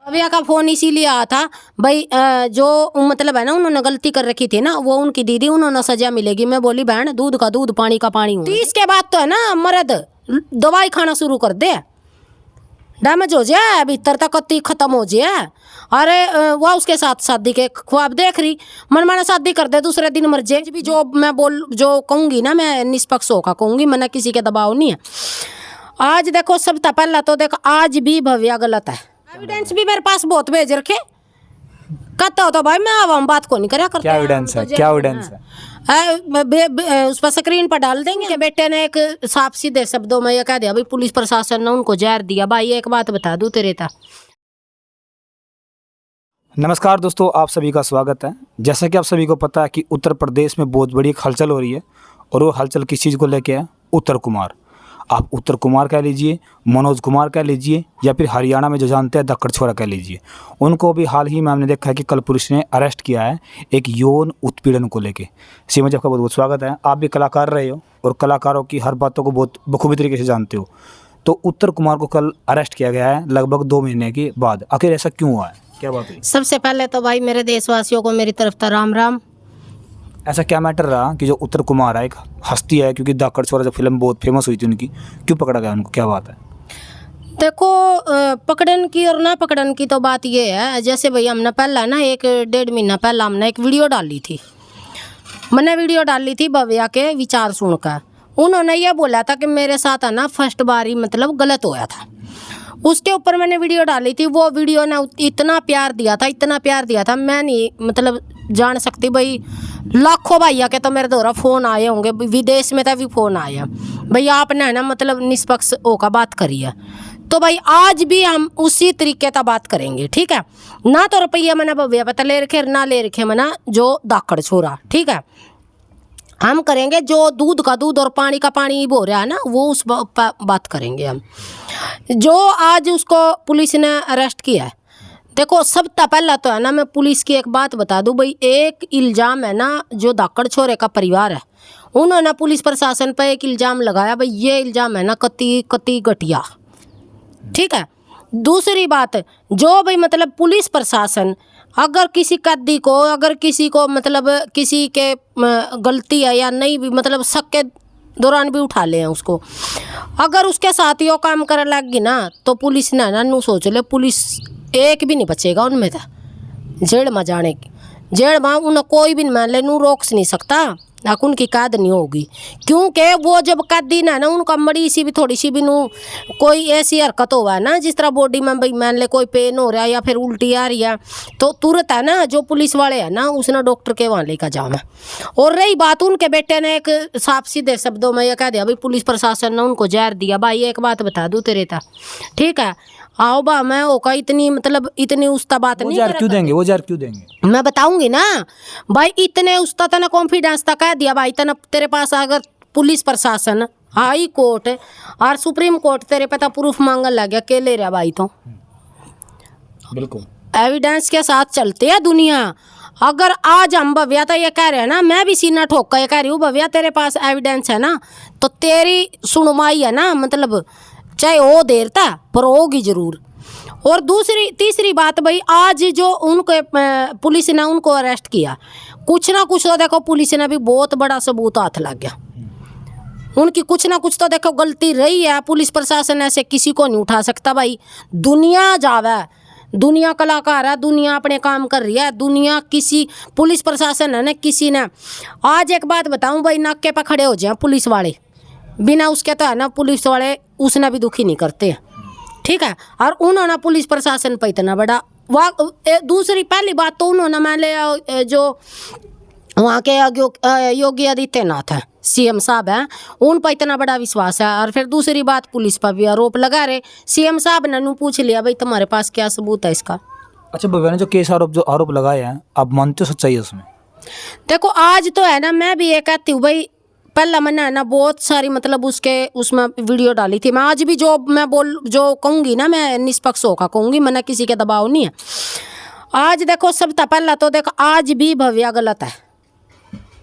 भव्या का फोन इसीलिए आया था भाई, जो मतलब है ना उन्होंने गलती कर रखी थी ना, वो उनकी दीदी, उन्होंने सजा मिलेगी। मैं बोली बहन, दूध का दूध पानी का पानी। 30 के बाद तो है ना मर्द दवाई खाना शुरू कर दे, डैमेज हो जाए भीतर तक कत्ती खत्म हो जाए। अरे वह उसके साथ शादी के ख्वाब देख रही, मनमाना शादी कर दे, दूसरे दिन मर जाए भी। जो मैं जो कहूँगी ना, मैं निष्पक्ष होकर कहूँगी, मैंने किसी के दबाव नहीं है। आज देखो सबसे पहला तो देखो, आज भी भव्या गलत है। एविडेंस भी मेरे पास बहुत भेज रखे, कहता हो तो भाई मैं अब हम बात को नहीं करा करते। क्या एविडेंस है? क्या एविडेंस है? उस पर स्क्रीन पर डाल देंगे कि बेटे ने एक साफ सीधे शब्दों में ये कह दिया भाई पुलिस प्रशासन ने उनको जहर दिया। भाई एक बात बता दूं तेरे था। नमस्कार दोस्तों, आप सभी का स्वागत है। जैसा कि आप सभी को पता है कि उत्तर प्रदेश में बहुत बड़ी एक हलचल हो रही है, और वो हलचल किस चीज़ को लेके है? उत्तर कुमार। आप उत्तर कुमार कह लीजिए, मनोज कुमार कह लीजिए, या फिर हरियाणा में जो जानते हैं दक्कड़ छोरा कह लीजिए। उनको भी हाल ही में हमने देखा है कि कल पुलिस ने अरेस्ट किया है एक यौन उत्पीड़न को लेके। सीमा जी, आपका बहुत बहुत स्वागत है। आप भी कलाकार रहे हो और कलाकारों की हर बातों को बहुत बखूबी तरीके से जानते हो। तो उत्तर कुमार को कल अरेस्ट किया गया है लगभग 2 महीने के बाद। आखिर ऐसा क्यों हुआ है, क्या बात हुई? सबसे पहले तो भाई मेरे देशवासियों को मेरी तरफ से राम राम। ऐसा क्या मैटर रहा कि जो उत्तर कुमार है, एक हस्ती है, क्योंकि दक्कड़ छोरा जब फिल्म बहुत फेमस हुई थी उनकी, क्यों पकड़ा गया उनको, क्या बात है? देखो पकड़न की और ना पकड़न की तो बात ये है, जैसे भाई हमने पहला ना 1-1.5 महीना पहला हमने एक वीडियो डाली थी। मैंने वीडियो डाली थी भव्या के विचार सुनकर। उन्होंने ये बोला था कि मेरे साथ है ना फर्स्ट बार ही मतलब गलत होया था। उसके ऊपर मैंने वीडियो डाली थी। वो वीडियो ने इतना प्यार दिया था, इतना प्यार दिया था, मैं नहीं मतलब जान सकती भाई। लाखों भैया के तो मेरे द्वारा फ़ोन आए होंगे, विदेश में तो भी फ़ोन आए हैं भाई, आपने है ना मतलब निष्पक्ष होकर बात करी है। तो भाई आज भी हम उसी तरीके का बात करेंगे, ठीक है ना? तो रुपये मैंने भव्या पता ले रखे ना ले रखे मैंने जो दाकड़ छोरा, ठीक है। हम करेंगे जो दूध का दूध और पानी का पानी बोल रहा है ना, वो उस बात करेंगे हम। जो आज उसको पुलिस ने अरेस्ट किया है, देखो सबसे पहला तो है ना मैं पुलिस की एक बात बता दूं भाई। एक इल्ज़ाम है ना, जो दाकड़ छोरे का परिवार है, उन्होंने पुलिस प्रशासन पर एक इल्ज़ाम लगाया भाई। ये इल्ज़ाम है ना कति घटिया, ठीक है। दूसरी बात, जो भाई मतलब पुलिस प्रशासन अगर किसी कैदी को, अगर किसी को मतलब किसी के गलती है या नहीं भी, मतलब शक के दौरान भी उठा ले हैं उसको, अगर उसके साथ ही वो काम करने लगी ना, तो पुलिस ने ना नू सोच ले, पुलिस एक भी नहीं बचेगा उनमें था जेल में जाने की। जेल में उन्हें कोई भी मान ले नू रोक नहीं सकता, ना उनकी कैद नहीं होगी। क्योंकि वो जब कैदी ना ना उनका मड़ी सी भी थोड़ी सी भी नू कोई ऐसी हरकत हो है ना, जिस तरह बॉडी में भाई मान ले कोई पेन हो रहा है या फिर उल्टी आ रही है, तो तुरंत है ना जो पुलिस वाले हैं ना उसने डॉक्टर के वहाँ लेकर जाना। और रही बात, उनके बेटे ने एक साफ सीधे शब्दों में यह कह दिया भाई पुलिस प्रशासन ने उनको जहर दिया। भाई एक बात बता दूँ तेरे था, ठीक है, आओ बा मैं ओका इतनी मतलब इतनी उस्ता बात नहीं क्यों देंगे वो जार क्यों देंगे? मैं बताऊंगी ना भाई। इतने उस्ता तना कॉन्फिडेंस तक कह दिया भाई, तना तेरे पास अगर पुलिस प्रशासन, हाई कोर्ट और सुप्रीम कोर्ट तेरे पे तो प्रूफ मांगने लग गया, के ले रहा भाई? तो बिल्कुल एविडेंस के साथ चलते है दुनिया। अगर आज हम भव्या तो ये कह रहे हैं ना, मैं भी सीना ठोक कर ये कह रही हूँ भव्या तेरे पास एविडेंस है ना, तो तेरी सुनवाई है ना मतलब चाहे वो देर था पर होगी जरूर। और तीसरी बात भाई, आज जो उनको पुलिस ने उनको अरेस्ट किया, कुछ ना कुछ तो देखो पुलिस ने भी बहुत बड़ा सबूत हाथ लग गया। उनकी कुछ ना कुछ तो देखो गलती रही है। पुलिस प्रशासन ऐसे किसी को नहीं उठा सकता भाई। दुनिया जावे, दुनिया कलाकार है, दुनिया अपने काम कर रही है, दुनिया किसी पुलिस प्रशासन है ना किसी ने। आज एक बात बताऊं भाई, नाके पर खड़े हो जाए पुलिस वाले, बिना उसके तो है ना पुलिस वाले उसने भी दुखी नहीं करते, ठीक है। और उन्होंने पुलिस प्रशासन पर इतना बड़ा दूसरी पहली बात तो उन्होंने मान लिया जो वहाँ के योगी आदित्यनाथ हैं, सीएम साहब हैं, उन पर इतना बड़ा विश्वास है। और फिर दूसरी बात पुलिस पर भी आरोप लगा रहे। सीएम साहब ने पूछ लिया भाई तुम्हारे पास क्या सबूत है इसका? अच्छा भव्या ने जो आरोप लगाए हैं, आप मानते हो सच्चाई है उसमें? देखो आज तो है ना मैं भी ये कहती हूँ भाई, पहला मैंने है ना बहुत सारी मतलब उसमें वीडियो डाली थी। मैं आज भी जो कहूँगी ना, मैं निष्पक्ष होकर कहूँगी, मैंने किसी के दबाव नहीं है। आज देखो सबसे पहला तो देखो आज भी भव्या गलत है,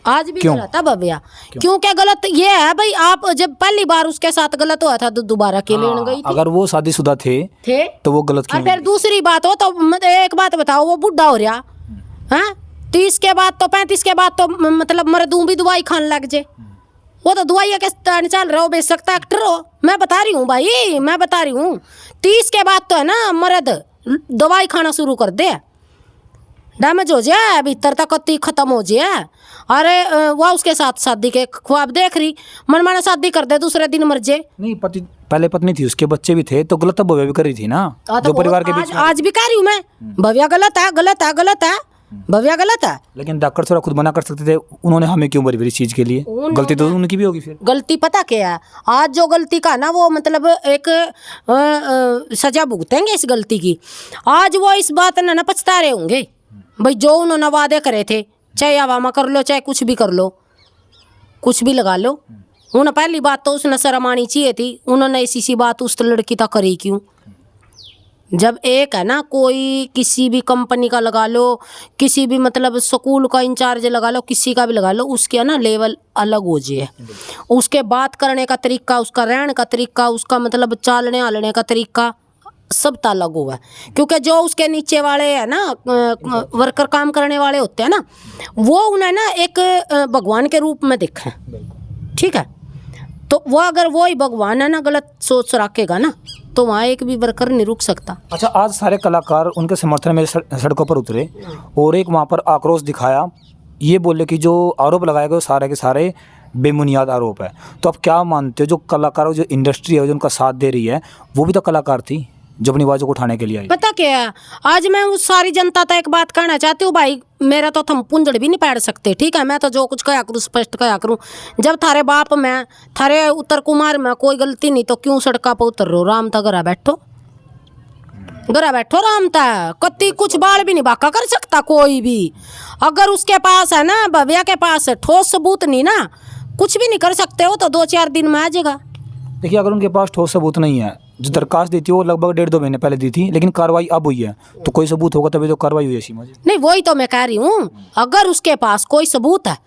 आज भी क्यों? गलत है भव्या। क्योंकि गलत ये है भाई, आप जब पहली बार उसके साथ गलत हुआ था तो दोबारा के लेने गई थी। अगर वो शादीशुदा थे तो वो गलत और क्यों? फिर दूसरी बात हो तो एक बात बताओ, वो बुढ़ा हो रहा है 30 के बाद तो 35 के बाद तो मतलब मरदू भी दवाई खाने लग जाए। वो तो दवाई के चल रहा हो, बेच सकता एक्टर हो। मैं बता रही हूँ भाई, मैं बता रही हूँ 30 के बाद तो है ना मर्द दवाई खाना शुरू कर दे, डैमेज हो जाए भीतर तक कत्ती खत्म हो जाए। अरे वह उसके साथ शादी के ख्वाब देख रही, मनमाना शादी कर दे, दूसरे दिन मर जाए। नहीं, पहले पत्नी थी, उसके बच्चे भी थे, तो गलत तो भव्या भी कर रही थी ना, जो परिवार के बीच में। आज भी कह रही हूँ मैं, भव्या गलत है, गलत है, गलत है, भव्या गलत है। लेकिन डॉक्टर थोड़ा खुद मना कर सकते थे, उन्होंने हमें क्यों भरी इस चीज के लिए? गलती तो उनकी भी होगी फिर। गलती पता क्या है, आज जो गलती का ना वो मतलब एक सजा भुगतेंगे इस गलती की। आज वो इस बात ना पछता रहे होंगे भाई, जो उन्होंने वादे करे थे, चाहे हवामा कर लो, चाहे कुछ भी कर लो, कुछ भी लगा लो। उन्होंने पहली बात तो उसने शर्म आनी चाहिए थी, उन्होंने ऐसी सी बात उस लड़की तक करी क्यों? जब एक है ना, कोई किसी भी कंपनी का लगा लो, किसी भी मतलब स्कूल का इंचार्ज लगा लो, किसी का भी लगा लो, उसके ना लेवल अलग हो जाए, उसके बात करने का तरीका, उसका रहने का तरीका, उसका मतलब चालने आलने का तरीका सब अलग हुआ। क्योंकि जो उसके नीचे वाले है ना वर्कर काम करने वाले होते हैं ना, वो उन्हें ना एक भगवान के रूप में देखा है, ठीक है। तो वो अगर वो ही भगवान है ना गलत सोच रखेगा ना, तो वहाँ एक भी वर्कर नहीं रुक सकता। अच्छा, आज सारे कलाकार उनके समर्थन में सड़कों पर उतरे और एक वहाँ पर आक्रोश दिखाया, ये बोले कि जो आरोप लगाए गए सारे के सारे बेबुनियाद आरोप है। तो आप क्या मानते हो, जो कलाकार, जो इंडस्ट्री है जो उनका साथ दे रही है, वो भी तो कलाकार थी जो अपनी आवाज़ों को उठाने के लिए आई? पता क्या है, आज मैं उस सारी जनता तक एक बात कहना चाहती हूँ भाई, मेरा तो थम पुंजड़ भी नहीं पैर सकते, ठीक है। मैं तो जो कुछ कहा करूँ स्पष्ट कहा करूँ। जब थारे बाप में, थारे उत्तर कुमार में कोई गलती नहीं तो क्यों सड़का पर उतर रो? राम था घरा बैठो, घरा बैठो, राम था कत्ती कुछ बाल भी नहीं बाका कर सकता कोई भी। अगर उसके पास है ना, भव्या के पास ठोस सबूत नहीं ना, कुछ भी नहीं कर सकते हो, तो 2-4 दिन में आ जाएगा। देखिए, अगर उनके पास ठोस सबूत नहीं है, जो दरखास्त दी थी वो लगभग 1.5-2 महीने पहले दी थी, लेकिन कार्रवाई अब हुई है, तो कोई सबूत होगा तभी तो कार्रवाई हुई है। सीमा जी, नहीं वही तो मैं कह रही हूँ, अगर उसके पास कोई सबूत है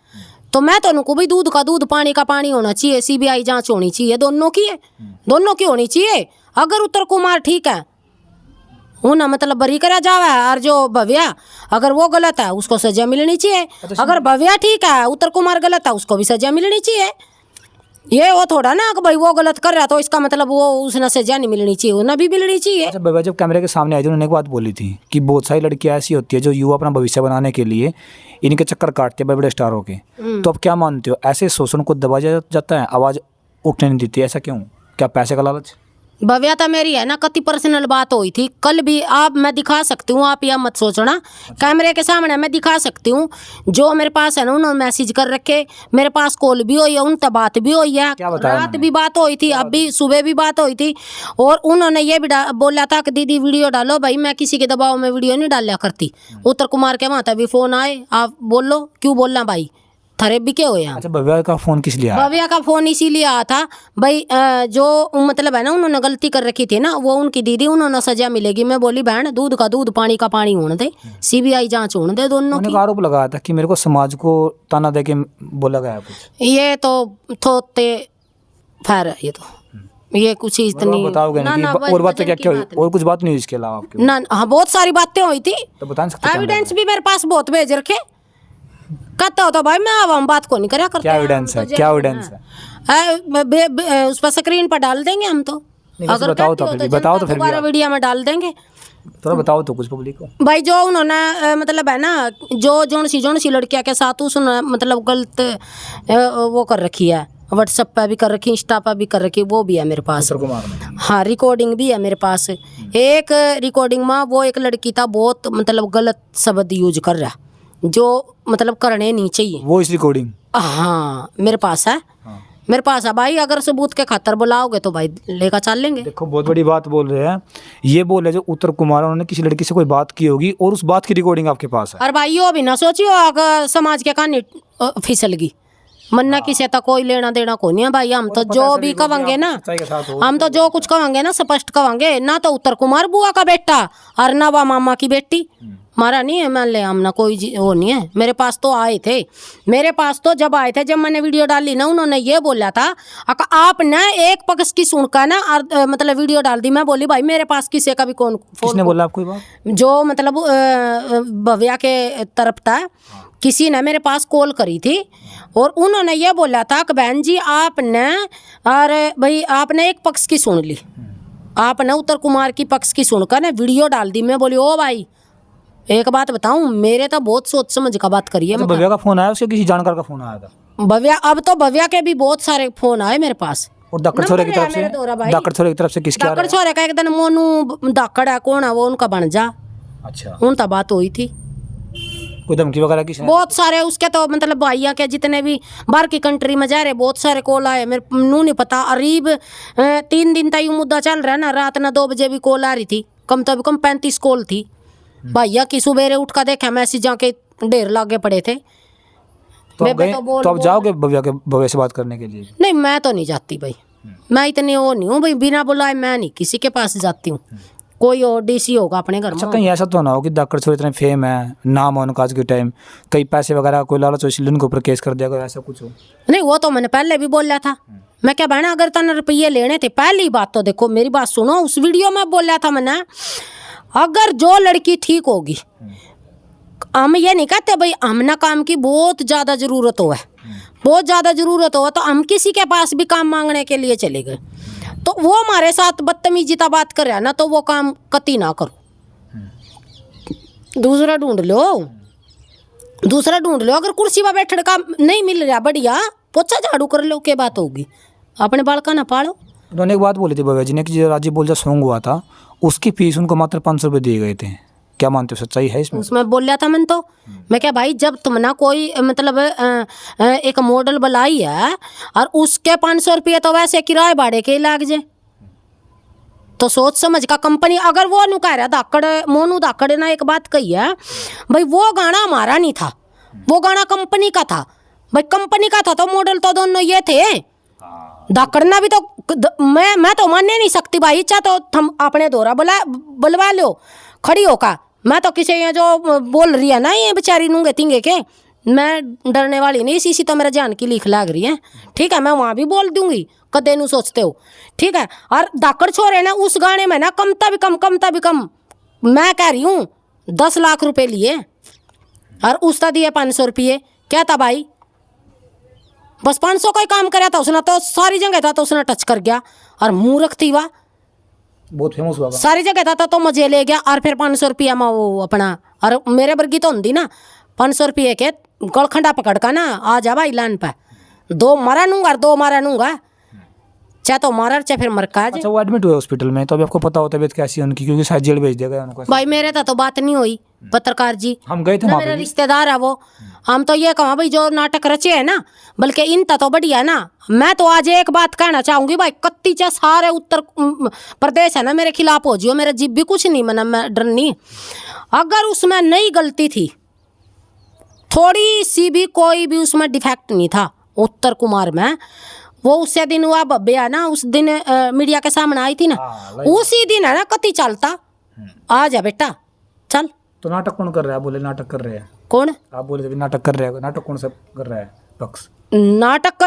तो मैं तो उनको भी दूध का दूध, पानी का पानी होना चाहिए, सीबीआई जांच होनी चाहिए, दोनों की है, दोनों की होनी चाहिए। अगर उत्तर कुमार ठीक है, वो ना मतलब बरी करा जावा है, और जो भव्या अगर वो गलत है उसको सजा मिलनी चाहिए। अगर भव्या ठीक है, उत्तर कुमार गलत है, उसको भी सजा मिलनी चाहिए। ये वो थोड़ा ना कि भाई वो गलत कर रहा तो इसका मतलब वो उसने सजा नहीं मिलनी चाहिए, उन्हें भी मिलनी चाहिए। अच्छा भैया, जब कैमरे के सामने आई थी, उन्होंने एक बात बोली थी कि बहुत सारी लड़कियां ऐसी होती है जो युवा अपना भविष्य बनाने के लिए इनके चक्कर काटते हैं बड़े बड़े स्टारों के। तो आप क्या मानते हो, ऐसे शोषण को दबाया जाता है, आवाज़ उठने नहीं देती, ऐसा क्यों? क्या पैसे का लालच? भव्या तो मेरी है ना कति पर्सनल बात हुई थी कल भी, आप मैं दिखा सकती हूँ, आप यह मत सोचना, कैमरे के सामने मैं दिखा सकती हूँ। जो मेरे पास है ना, उन्होंने मैसेज कर रखे, मेरे पास कॉल भी हुई है, उन तक बात भी हुई है, रात भी बात हुई थी, अब भी सुबह भी बात हुई थी। और उन्होंने ये भी बोला था कि दीदी वीडियो डालो। भाई मैं किसी के दबाव में वीडियो नहीं डाला करती। उत्तर कुमार के वहाँ भी फ़ोन आए, आप बोल लो, क्यों बोलना भाई, थरे भी क्या हुए यहाँ। अच्छा, भव्या का फ़ोन किस लिए आया? भव्या का फ़ोन इसीलिए आया था भाई, जो मतलब है ना, उन्होंने गलती कर रखी थी ना, वो उनकी दीदी, उन्होंने सजा मिलेगी। मैं बोली बहन, दूध का दूध, पानी का पानी होने दे, सीबीआई जांच होने दे दोनों की। आरोप लगाया था कि मेरे को समाज को ताना दे के बोला गया कुछ। ये तो थोते फैर है, ये कुछ इतनी बताओगे ना कि और बातें क्या हुई, और कुछ बात नहीं हुई इसके अलावा आपके? ना, हाँ बहुत सारी बातें हुई थी, तो बता सकते हैं? एविडेंस भी मेरे पास बहुत भेज रखे। कहता हो तो भाई मैं अब हम बात को नहीं करा करते। क्या एविडेंस है, क्या एविडेंस है? उस पर स्क्रीन पर डाल देंगे हम तो। अगर बताओ तो फिर, बताओ तो फिर दोबारा वीडियो में डाल देंगे। थोड़ा बताओ तो कुछ पब्लिक को भाई। जो उन्होंने मतलब है ना, जो जोन सी लड़कियां के साथ उसने मतलब गलत वो कर रखी है, व्हाट्सएप पे भी कर रखी, इंस्टा पे भी कर रखी, वो भी है मेरे पास। हाँ, रिकॉर्डिंग भी है मेरे पास। एक रिकॉर्डिंग में वो एक लड़की था, बहुत मतलब गलत शब्द यूज कर रहा, जो मतलब करने नहीं चाहिए। वो इस रिकॉर्डिंग? हाँ मेरे पास है, मेरे पास है भाई। अगर सबूत के खातर बुलाओगे तो भाई लेकर चल लेंगे। देखो, बहुत बड़ी बात बोल रहे हैं, ये बोल रहे जो उत्तर कुमार, उन्होंने किसी लड़की से कोई बात की होगी और उस बात की रिकॉर्डिंग आपके पास है। और भाई यो भी ना सोचियो अगर समाज के कहानी फिसल गई, मन्ना किसी तक कोई लेना देना को नहीं है भाई। हम तो जो भी कहेंगे ना, हम तो जो कुछ कहेंगे ना स्पष्ट कहेंगे ना, तो उत्तर कुमार बुआ का बेटा और ना वा मामा की बेटी, मारा नहीं है मान ले हमने कोई वो नहीं है। मेरे पास तो आए थे, मेरे पास तो जब आए थे, जब मैंने वीडियो डाली ना, उन्होंने ये बोला था आपने एक पक्ष की सुनकर ना मतलब वीडियो डाल दी। मैं बोली भाई मेरे पास किसी का भी कौन किसने बोला आपको ये बात? जो मतलब भव्या के तरफ था, किसी ने मेरे पास कॉल करी थी और उन्होंने ये बोला था कि बहन जी आपने, अरे भाई आपने एक पक्ष की सुन ली, आपने उत्तर कुमार की पक्ष की सुनकर ना वीडियो डाल दी। मैं बोली ओ भाई एक बात बताऊं, मेरे तो बहुत सोच समझ का बात करी है। तो भव्या का फोन आया, उसके किसी जानकार का फोन आया था? भव्या, अब तो भव्या के भी बहुत सारे फोन आए मेरे पास। और दाकड़ छोरे की तरफ से, दाकड़ छोरे की तरफ से किसके आ रहा दाकड़ छोरे का एक दिन मोनू दाकड़ है, कौन है वो, उनका बन जा। अच्छा, उनका बात हुई थी। कोई धमकी वगैरह किसने? बहुत सारे उसके तो मतलब भैया के जितने भी बाहर की कंट्री में जा रहे, बहुत सारे कॉल आए। मेरे नू नहीं पता, करीब 3 दिन तक मुद्दा चल रहा है ना। रात ना 2 बजे भी कॉल आ रही थी, कम तो कम 35 कॉल थी भैया की। सुबेरे उठ कर देखा मैसेज जाके ढेर लागे पड़े थे। तो आप जाओगे भव्या से बात करने के लिए? नहीं मैं तो नहीं जाती भाई, मैं इतनी वो नहीं हूँ भाई, बिना बुलाए मैं नहीं किसी के पास जाती हूँ। कोई और डीसी होगा अपने घर में। अच्छा, कहीं ऐसा तो ना हो कि दाकड़ छोरे इतने फेम है, नाम है उनका आज के टाइम, कई पैसे वगैरह कोई लालच हो इसलिए उनके ऊपर केस कर दिया, ऐसा कुछ हो? नहीं वो तो मैंने पहले भी बोला था। मैं क्या बहना, अगर तने रुपये लेने थे, पहली बात तो देखो मेरी बात सुनो, उस वीडियो में बोला था मैंने, अगर जो लड़की ठीक होगी, हम ये नहीं कहते भाई हमने काम की बहुत ज़्यादा ज़रूरत हो है, बहुत ज़्यादा ज़रूरत हो तो हम किसी के पास भी काम मांगने के लिए चले गए, तो वो हमारे साथ बदतमीजीता बात कर रहा है ना, तो वो काम कती ना करो, दूसरा ढूंढ लो, दूसरा ढूंढ लो। अगर कुर्सी पर बैठने का नहीं मिल रहा बढ़िया, पोछा झाड़ू कर लो, क्या बात होगी, अपने बालका ना पालो। उन्होंने एक बात बोली थी भव्या जी ने कि जो राजीव बोलजा सॉन्ग हुआ था उसकी फीस उनको मात्र 500 रुपये दिए गए थे, क्या मानते हो, सच्चाई है इसमें? उसमें बोला था मैंने तो, मैं क्या भाई जब तुम ना कोई मतलब एक मॉडल बुलाई है और उसके 500 रुपये तो वैसे किराए भाड़े के ही लाग जाए, तो सोच समझ का कंपनी। अगर वो नु कह रहा धाकड़ मोनू धाकड़ ने एक बात कही है भाई, वो गाना हमारा नहीं था, वो गाना कंपनी का था भाई, कंपनी का था तो मॉडल तो दोनों ये थे। धाकड़ ना भी तो मैं तो मानने नहीं सकती भाई, चाह तो तुम अपने दौरा बुलवा लो खड़ी होकर। मैं तो किसी ये जो बोल रही है ना ये बेचारी नूंगे तिंगे के, मैं डरने वाली नहीं, इसी तो मेरा जान की लिख लाग रही है, ठीक है, मैं वहाँ भी बोल दूंगी कदे नू सोचते हो, ठीक है। और धाकड़ छोरे ना उस गाने में ना कमता भी कम मैं कह रही हूँ 10 लाख रुपए लिए और उसका दिए 500 रुपये, क्या था भाई, बस 500 का ही काम कराया था उसने, तो सारी जगह था तो उसने टच कर गया, और मूर्ख थी वह, बहुत फेमस हुआ, सारी जगह था तो मजे ले गया, और फिर 500 रुपया में वो अपना, और मेरे वर्गी तो होंगी ना 500 रुपये के गलखंडा पकड़ का ना आ जा भाई लाइन पे, 2 मारा नूंगा और 2 मारा नूंगा, चाहे तो मारा चाहे फिर मर का। अच्छा, वो एडमिट हुए हॉस्पिटल में, तो अभी आपको पता होता है कैसी है उनकी, क्योंकि शायद जेल भेज दिया गया उनको? भाई मेरे तो बात नहीं हुई पत्रकार जी, हम गए थे, मेरे रिश्तेदार है वो, हम तो ये कहा भाई जो नाटक रचे है ना, बल्कि इनता तो बढ़िया ना। मैं तो आज एक बात कहना चाहूंगी भाई, कत्ती चाहे सारे उत्तर प्रदेश है ना मेरे खिलाफ हो जियो, मेरा जीभ भी कुछ नहीं मना, मैं डरनी, अगर उसमें नई गलती थी, थोड़ी सी भी कोई भी उसमें डिफेक्ट नहीं था उत्तर कुमार में, वो उससे दिन हुआ भव्या ना, उस दिन मीडिया के सामने आई थी ना, उसी दिन है ना कति चलता, आ जा बेटा चल। तो नाटक कौन कर रहा है? बोले नाटक कर रहे हैं। कौन? आप बोले थे नाटक कर रहे हैं, नाटक कौन सा कर रहा है पक्ष? नाटक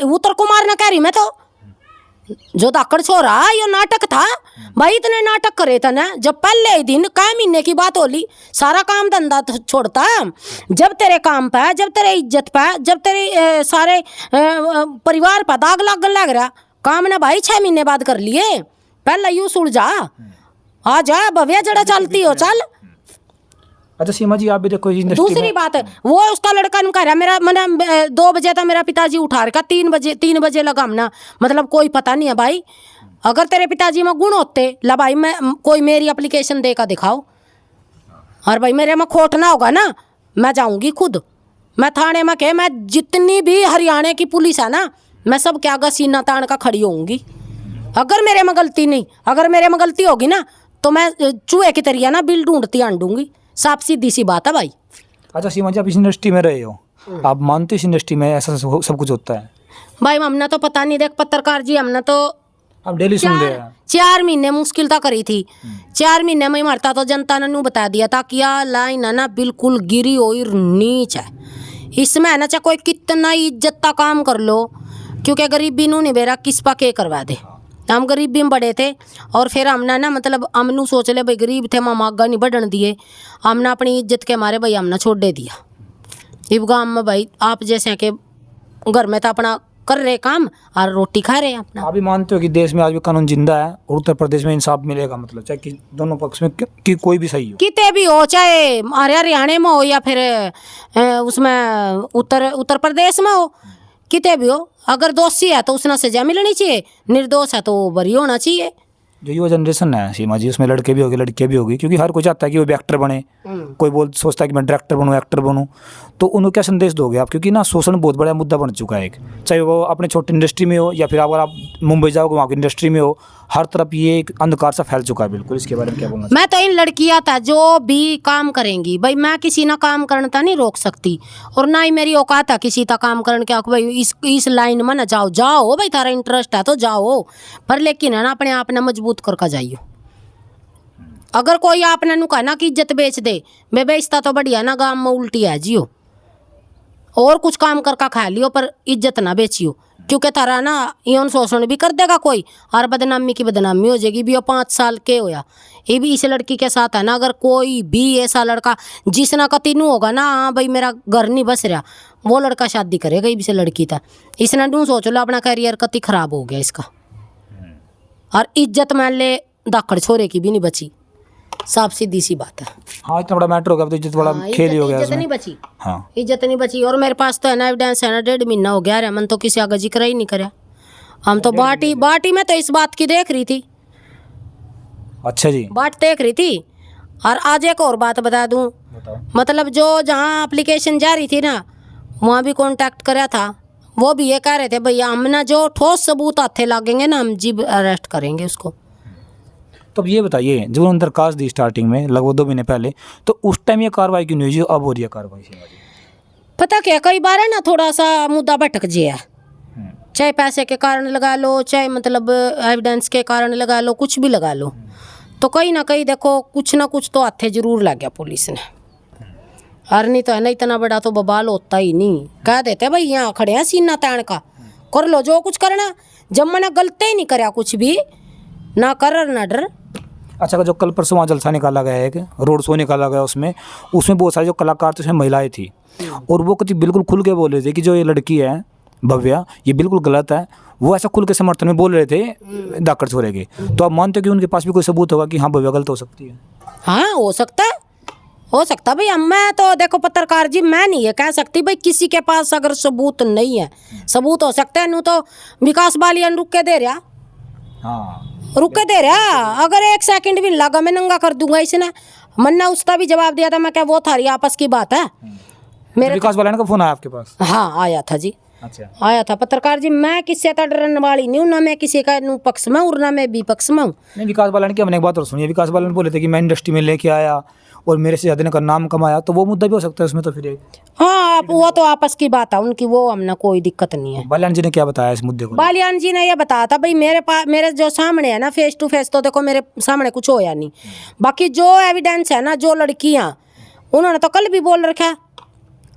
उत्तर कुमार ना कह रही मैं तो, जो धाकड़ छोरा ये नाटक था भाई, इतने नाटक करे थे ना, जब पहले ही दिन कई महीने की बात होली, सारा काम धंधा छोड़ता, जब तेरे काम पे, जब तेरे इज्जत पे, जब तेरे सारे परिवार पर दाग लग रहा, काम ना भाई 6 महीने बाद कर लिए, पहले यूं सुलझा, आ जा भव्या जड़ा चलती हो चल। अच्छा सीमा जी, आप भी देखो दूसरी बात है, वो उसका लड़का कह रहा मेरा मैंने 2 बजे था मेरा पिताजी उठा रखा, 3 बजे लगा हमना, मतलब कोई पता नहीं है भाई, अगर तेरे पिताजी में गुण होते ला भाई, मैं कोई मेरी एप्लीकेशन दे का दिखाओ, और भाई मेरे में खोट ना होगा ना, मैं जाऊंगी खुद, मैं थाने में कह, मैं जितनी भी हरियाणा की पुलिस है ना, मैं सब क्या आगा सीना तान का खड़ी होंगी, अगर मेरे में गलती नहीं, अगर मेरे में गलती होगी ना तो मैं चूहे की तरिया ना बिल ढूंढती आंडूंगी, साफ सीधी सी बात है भाई। अच्छा सीमा जी, आप इस इंडस्ट्री में रहे हो, आप मानते हो इस इंडस्ट्री में ऐसा सब कुछ होता है? भाई हमने तो पता नहीं, देख पत्रकार जी, हमने तो अब डेली सुन रहे हैं। 4 महीने मुश्किल था करी थी। 4 महीने में मरता तो जनता ने नू बता दिया था कि यह लाइन है ना बिल्कुल गिरी हुई नीच है। इसमें है ना चाहे कोई कितना ही इज्जत का काम कर लो, क्योंकि गरीबी नू नहीं बेरा किस पा के करवा दे। हम गरीबी में बड़े थे और फिर हमने ना मतलब हमनू सोच ले भाई गरीब थे, मामा आगा नहीं बढ़न दिए, हमने अपनी इज्जत के मारे भाई हमने छोड़ दे दिया। इब गाँव में भाई आप जैसे के घर में तो अपना कर रहे काम और रोटी खा रहे हैं अपना। आप भी मानते हो कि देश में आज भी कानून जिंदा है और उत्तर प्रदेश में इंसाफ मिलेगा, मतलब चाहे कि दोनों पक्ष में कि कोई भी सही हो, किते भी हो, चाहे हमारे हरियाणा में हो या फिर उसमें उत्तर प्रदेश में हो, किते भी हो, अगर दोषी है तो उसने सजा मिलनी चाहिए, निर्दोष है तो वो बरी होना चाहिए। जो युवा जनरेशन है सीमा जी, उसमें लड़के भी होंगे लड़कियां भी होगी, क्योंकि हर कोई चाहता है कि वो भी एक्टर बने, कोई सोचता है कि मैं डायरेक्टर बनूं एक्टर बनूं। तो उनको क्या संदेश दोगे आप, क्योंकि ना शोषण बहुत बड़ा मुद्दा बन चुका है एक, चाहे वो अपने छोटी इंडस्ट्री में हो या फिर अगर आप मुंबई जाओगे वहाँ की इंडस्ट्री में हो, हर तरफ ये एक अंधकार सा फैल चुका है बिल्कुल। इसके बारे में क्या बोलना मैं तो इन लड़कियां था जो भी काम करेंगी भाई, मैं किसी ना काम करना नहीं रोक सकती और ना ही मेरी औकात है किसी का काम करने के भाई इस लाइन में ना जाओ। जाओ भाई, तारा इंटरेस्ट है तो जाओ, पर लेकिन है ना अपने आप ने मजबूत करके जाइयो। अगर कोई आपने नु कहा ना कि इज्जत बेच दे, मैं बेचता तो बढ़िया ना, गाँव में उल्टी है जियो और कुछ काम करके खा लियो पर इज्जत ना बेचियो, क्योंकि तारा ना यौन शोषण भी कर देगा कोई और बदनामी की बदनामी हो जाएगी। भी वो 5 साल के होया, ये भी इस लड़की के साथ है ना। अगर कोई भी ऐसा लड़का जिसना कतीनू होगा ना, हाँ भाई मेरा घर नहीं बस रहा, वो लड़का शादी करेगा इस लड़की था। इसने नू सोच लो अपना करियर कति खराब हो गया इसका, और इज्जत मान ले दाकड़ छोरे की भी नहीं बची, साफ सीधी सी बात है। हाँ, इतना बड़ा मैटर हो गया तो इज्जत बड़ा खेल ही हो गया इज्जत इसमें। नहीं बची, हाँ, इज्जत नहीं बची। और मेरे पास तो है ना एविडेंस है ना, 1.5 महीना हो गया रे, मन तो किसी आगे जिक्र ही नहीं कराया। हम तो बाटी में तो इस बात की देख रही थी, अच्छा जी, बाट देख रही थी। और आज एक और बात बता दूं, मतलब जो जहाँ एप्लीकेशन जा रही थी ना, वहाँ भी कांटेक्ट कराया था, वो भी ये कह रहे थे भैया हम ना जो ठोस सबूत हाथे लागेंगे ना, हम जीप अरेस्ट करेंगे उसको। तो अब ये बताइए, जब उन्होंने दरखास्त दी स्टार्टिंग में लगभग 2 महीने पहले, तो उस टाइम ये कार्रवाई क्यों नहीं हुई जो अब हो रही है कार्रवाई? पता क्या, कई बार है ना थोड़ा सा मुद्दा भटक जिया, चाहे पैसे के कारण लगा लो, चाहे मतलब एविडेंस के कारण लगा लो, कुछ भी लगा लो, तो कहीं ना कहीं देखो कुछ ना कुछ तो हाथे जरूर लग गया पुलिस ने। और नहीं तो है ना इतना बड़ा तो बवाल होता ही नहीं, कह देते भाई यहाँ खड़े हैं सीना तान का, कर लो जो कुछ करना। जब मैंने गलती ही नहीं कराया कुछ भी, ना कर ना डर। अच्छा, जो कल परसों वहाँ जलसा निकाला गया है, एक रोड शो निकाला गया, उसमें बहुत सारे जो कलाकार थे उसमें महिलाएं थी, और वो कभी बिल्कुल खुल के बोल रहे थे कि जो ये लड़की है भव्या ये बिल्कुल गलत है। वो ऐसा खुल के समर्थन में बोल रहे थे दाकड़ छोरे के। तो आप मानते हो कि उनके पास भी कोई सबूत होगा कि हाँ भव्या गलत हो सकती है? हाँ हो सकता है, हो सकता भाई। मैं तो देखो पत्रकार जी, मैं नहीं ये कह सकती भाई किसी के पास अगर सबूत नहीं है, सबूत हो सकता है। नू तो विकास बालियान रुक के दे रहा, हाँ रुक के दे रहा, अगर 1 सेकंड भी लगा मैं नंगा कर दूंगा इसने। मन्ना उसका भी जवाब दिया था, मैं क्या वो थारी आपस की बात है। मेरे विकास बालियान का फोन आया आपके पास? हाँ आया था जी, अच्छा, आया था। पत्रकार जी मैं किससे तो डरने वाली नहीं हूँ, ना मैं किसी का नू पक्ष में और ना मैं विपक्ष में हूँ। नहीं, विकास बालियान की हमने एक बात और सुनी है, विकास बालियान बोले थे कि मैं इंडस्ट्री में लेके आया और मेरे से ज़्यादा का नाम कमाया, तो वो मुद्दा भी हो सकता है उसमें। तो फिर एक हाँ आप वो तो आपस की बात है उनकी, वो हमने कोई दिक्कत नहीं है। बालियान जी ने क्या बताया इस मुद्दे को? बालियान जी ने ये बताया था भाई मेरे पास, मेरे जो सामने है ना फेस टू फेस, तो देखो मेरे सामने कुछ होया नहीं, बाकी जो एविडेंस है ना, जो लड़कियां उन्होंने तो कल भी बोल रखा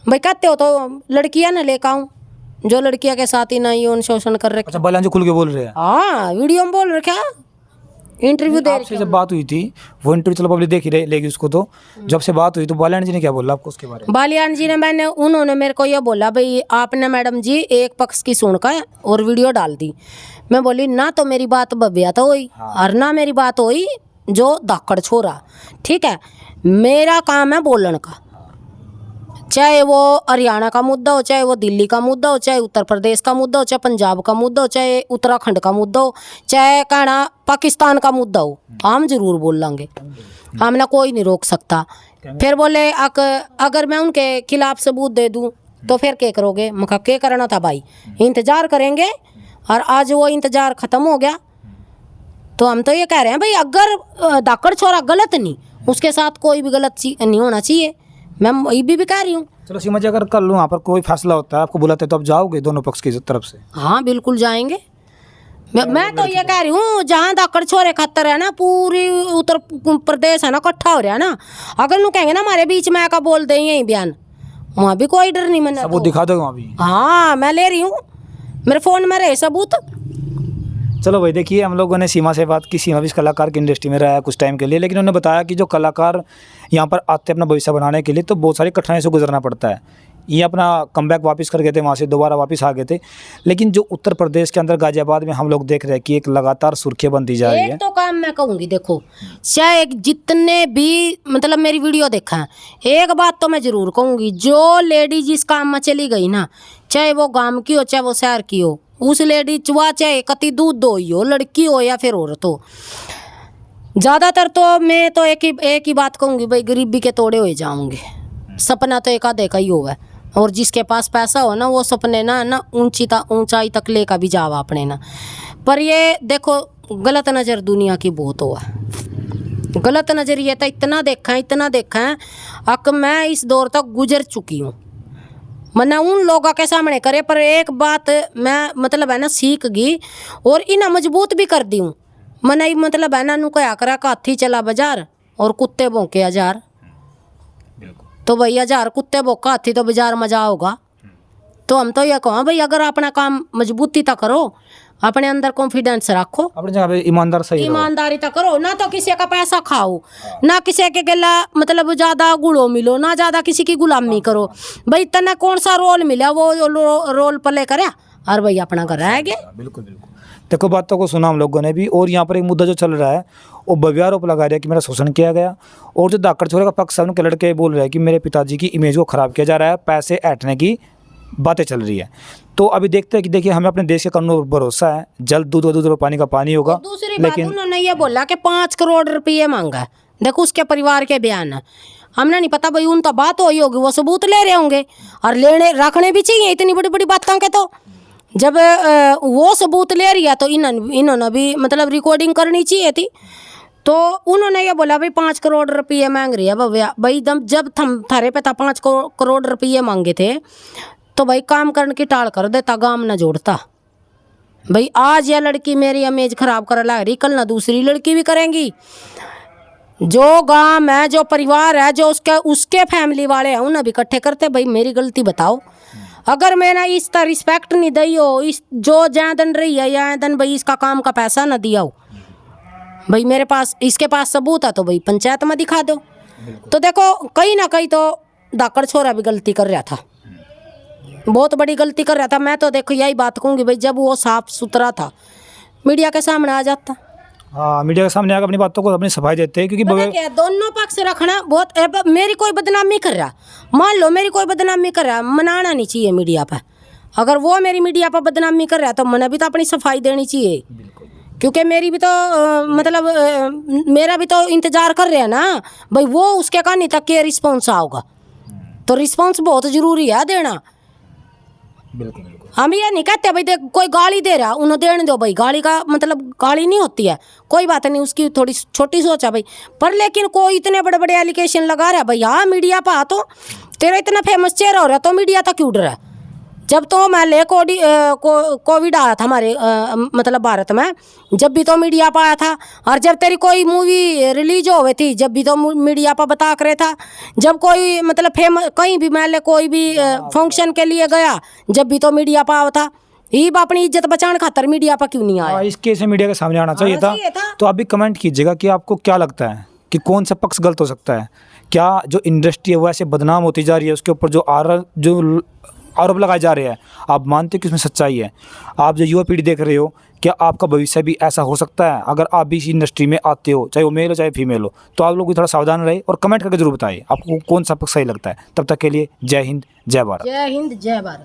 भाई, कहते हो तो लड़कियां ना लेकर आऊं जो लड़कियां के साथ ही ना यौन शोषण कर रखे। अच्छा, बालियान जी खुल के बोल रहे हैं? हाँ वीडियो में बोल रखा, इंटरव्यू दे आपसे जब बात हुई थी, वो इंटरव्यू चलो पब्लिक देख ही लेगी उसको, तो जब से बात हुई तो बालियान जी ने क्या बोला आपको उसके बारे में? बालियान जी ने उन्होंने मेरे को ये बोला भाई आपने मैडम जी एक पक्ष की सुनकर और वीडियो डाल दी। मैं बोली ना तो मेरी बात भव्या तो हुई और ना मेरी बात हुई जो दाकड़ छोरा, ठीक है। मेरा काम है बोलने का, चाहे वो हरियाणा का मुद्दा हो, चाहे वो दिल्ली का मुद्दा हो, चाहे उत्तर प्रदेश का मुद्दा हो, चाहे पंजाब का मुद्दा हो, चाहे उत्तराखंड का मुद्दा हो, चाहे कहना पाकिस्तान का मुद्दा हो, हम जरूर बोल लेंगे, हमने कोई नहीं रोक सकता। फिर बोले अगर मैं उनके खिलाफ सबूत दे दूं तो फिर क्या करोगे? मका क्या करना था भाई, इंतजार करेंगे। और आज वो इंतजार खत्म हो गया, तो हम तो ये कह रहे हैं भाई अगर दाकड़ छोरा गलत नहीं, उसके साथ कोई भी गलत चीज नहीं होना चाहिए। मैं ये भी कह रही हूँ। चलो सीमा जी, अगर कल वहाँ पर कोई फैसला होता है, आपको बुलाते हैं, तो आप जाओगे दोनों पक्ष की तरफ से? हाँ बिल्कुल जाएंगे, मैं तो ये कह रही हूँ, जहाँ दाकड़ छोरे खतर है ना, पूरी उत्तर प्रदेश है ना इकट्ठा हो रहा है ना, अगर नु कहेंगे ना हमारे बीच में आका बोल दे यही बयान, वहाँ भी कोई डर नहीं मना। सबूत दिखा दोगे वहाँ भी? हाँ मैं ले रही हूँ, मेरे फोन में रहे सबूत। चलो भाई, देखिए हम लोगों ने सीमा से बात की। सीमा भी इस कलाकार की इंडस्ट्री में रहा है कुछ टाइम के लिए, लेकिन उन्होंने बताया कि जो कलाकार यहाँ पर आते हैं अपना भविष्य बनाने के लिए, तो बहुत सारी कठिनाइयों से गुजरना पड़ता है। ये अपना कमबैक वापस कर गए थे, वहाँ से दोबारा वापस आ गए थे। लेकिन जो उत्तर प्रदेश के अंदर गाजियाबाद में हम लोग देख रहे हैं कि एक लगातार सुर्खियाँ बनती जा रही है। एक तो काम मैं कहूँगी, देखो चाहे जितने भी मतलब मेरी वीडियो देखा है, एक बात तो मैं जरूर कहूँगी, जो लेडी जिस काम में चली गई ना, चाहे वो गांव की हो चाहे वो शहर की हो, उस लेडी चुआ चाहे कति दूध दो ही हो, लड़की हो या फिर औरत हो, ज़्यादातर तो मैं तो एक ही बात कहूँगी भाई, गरीबी के तोड़े हुए जाऊँगे। सपना तो एक आधे का ही होगा, और जिसके पास पैसा हो ना, वो सपने ना ऊंचाई तक लेकर भी जावा अपने ना। पर ये देखो गलत नज़र दुनिया की बहुत हुआ, गलत नज़रिए तो इतना देखा है अक मैं इस दौर तक गुजर चुकी हूँ। मैंने उन लोगों के सामने करे, पर एक बात मैं मतलब है ना सीख गई और इन्हें मजबूत भी कर दी हूँ। मैंने मतलब है ना नु कया करा का हाथी चला बाजार और कुत्ते भौंके 1000, तो भाई 1000 कुत्ते भौंका हाथी तो बाजार मजा होगा। तो हम तो ये कहो भाई, अगर अपना काम मजबूती तक करो, अपने अंदर कॉन्फिडेंस रखो, अपने जगह पे ईमानदार सही रहो। ईमानदारी तक करो ना, तो किसी का पैसा खाओ ना, किसी के गला मतलब ज़्यादा गुड़ो मिलो ना, ज़्यादा किसी की गुलामी करो। भाई तने कौन सा रोल मिला वो रोल प्ले करे और भाई अपना घर रह गए। बिल्कुल बिल्कुल। देखो बातों को सुना हम लोगों ने भी, और यहाँ पर एक मुद्दा जो चल रहा है वो भव्य आरोप लगा रहा है कि मेरा शोषण किया गया, और जो दाकड़ छोरे का पक्ष है उनके लड़के बोल रहे हैं कि मेरे पिताजी की इमेज को ख़राब किया जा रहा है, पैसे ऐंठने की बातें चल रही है। तो अभी देखते हैं कि देखिए हमें अपने देश के कानून पर भरोसा है, जल्द दूध और पानी का पानी होगा। दूसरी बात उन्होंने ये बोला कि 5 करोड़ रुपये मांगा है, देखो उसके परिवार के बयान है, हमने नहीं पता भाई, उन तो बात हुई होगी, वो सबूत ले रहे होंगे और लेने रखने भी चाहिए इतनी बड़ी बड़ी बातों के। तो जब वो सबूत ले रही है तो इन्होंने भी मतलब रिकॉर्डिंग करनी चाहिए थी। तो उन्होंने ये बोला भाई 5 करोड़ रुपये मांग रही है भव्या। भाई जब थारे पे था 5 करोड़ रुपये मांगे थे, तो भाई काम करने की टाल कर देता, गाम न जोड़ता। भाई आज यह लड़की मेरी इमेज खराब कर ला रही, कल ना दूसरी लड़की भी करेंगी। जो गांव है, जो परिवार है, जो उसके फैमिली वाले हैं, उन्हें भी इकट्ठे करते। भाई मेरी गलती बताओ, अगर मैंने इस तरह रिस्पेक्ट नहीं दी हो, इस जो जैदन रही है या दन भाई इसका काम का पैसा ना दिया हो, भाई मेरे पास इसके पास सबूत है, तो भाई पंचायत में दिखा दो। तो देखो कहीं ना कहीं तो दाकड़ छोरा भी गलती कर रहा था, बहुत बड़ी गलती कर रहा था। मैं तो देखो यही बात कहूँगी भाई, जब वो साफ सुथरा था मीडिया के सामने आ जाता। हाँ, मीडिया के सामने आकर अपनी बातों को अपनी सफाई देते हैं, क्योंकि क्या दोनों पक्ष रखना बहुत। मेरी कोई बदनामी कर रहा, मान लो मेरी कोई बदनामी कर रहा, मनाना नहीं चाहिए मीडिया पर। अगर वो मेरी मीडिया पर बदनामी कर रहा तो मैंने भी तो अपनी सफाई देनी चाहिए, क्योंकि मेरी भी तो मतलब मेरा भी तो इंतजार कर रहे हैं ना भाई, वो उसके कहानी तक के रिस्पॉन्स आओगा। तो रिस्पॉन्स बहुत ज़रूरी है देना। बिल्कुल। हम ये नहीं कहते भाई देख कोई गाली दे रहा उन्हें देने दो, भाई गाली का मतलब गाली नहीं होती है, कोई बात नहीं, उसकी थोड़ी छोटी सोच है भाई। पर लेकिन कोई इतने बड़े बड़े एलिगेशन लगा रहा है भाई, हाँ मीडिया पर आ, तो तेरा इतना फेमस चेहरा हो रहा है तो मीडिया तक क्यों डर है। जब तो मान कोविड आया था हमारे मतलब भारत में, जब भी तो मीडिया पर आया था। और जब तेरी कोई मूवी रिलीज हो गई थी, जब भी तो मीडिया पर बता कर था। जब कोई मतलब फेमस कहीं भी मान ले कोई भी फंक्शन के लिए गया, जब भी तो मीडिया पर आया था। ये अपनी इज्जत बचाने खातर मीडिया पर क्यों नहीं आया? इस केस में मीडिया के सामने आना चाहिए था। तो आप भी कमेंट कीजिएगा कि आपको क्या लगता है कि कौन सा पक्ष गलत हो सकता है। क्या जो इंडस्ट्री है वो ऐसे बदनाम होती जा रही है, उसके ऊपर जो आरोप लगाए जा रहे हैं, आप मानते हो कि उसमें सच्चाई है? आप जो युवा पीढ़ी देख रहे हो, क्या आपका भविष्य भी ऐसा हो सकता है अगर आप भी इस इंडस्ट्री में आते हो, चाहे वो मेल हो चाहे फीमेल हो? तो आप लोग भी थोड़ा सावधान रहे और कमेंट करके जरूर बताइए आपको कौन सा पक्ष सही लगता है। तब तक के लिए जय हिंद जय भारत। जय हिंद जय भारत।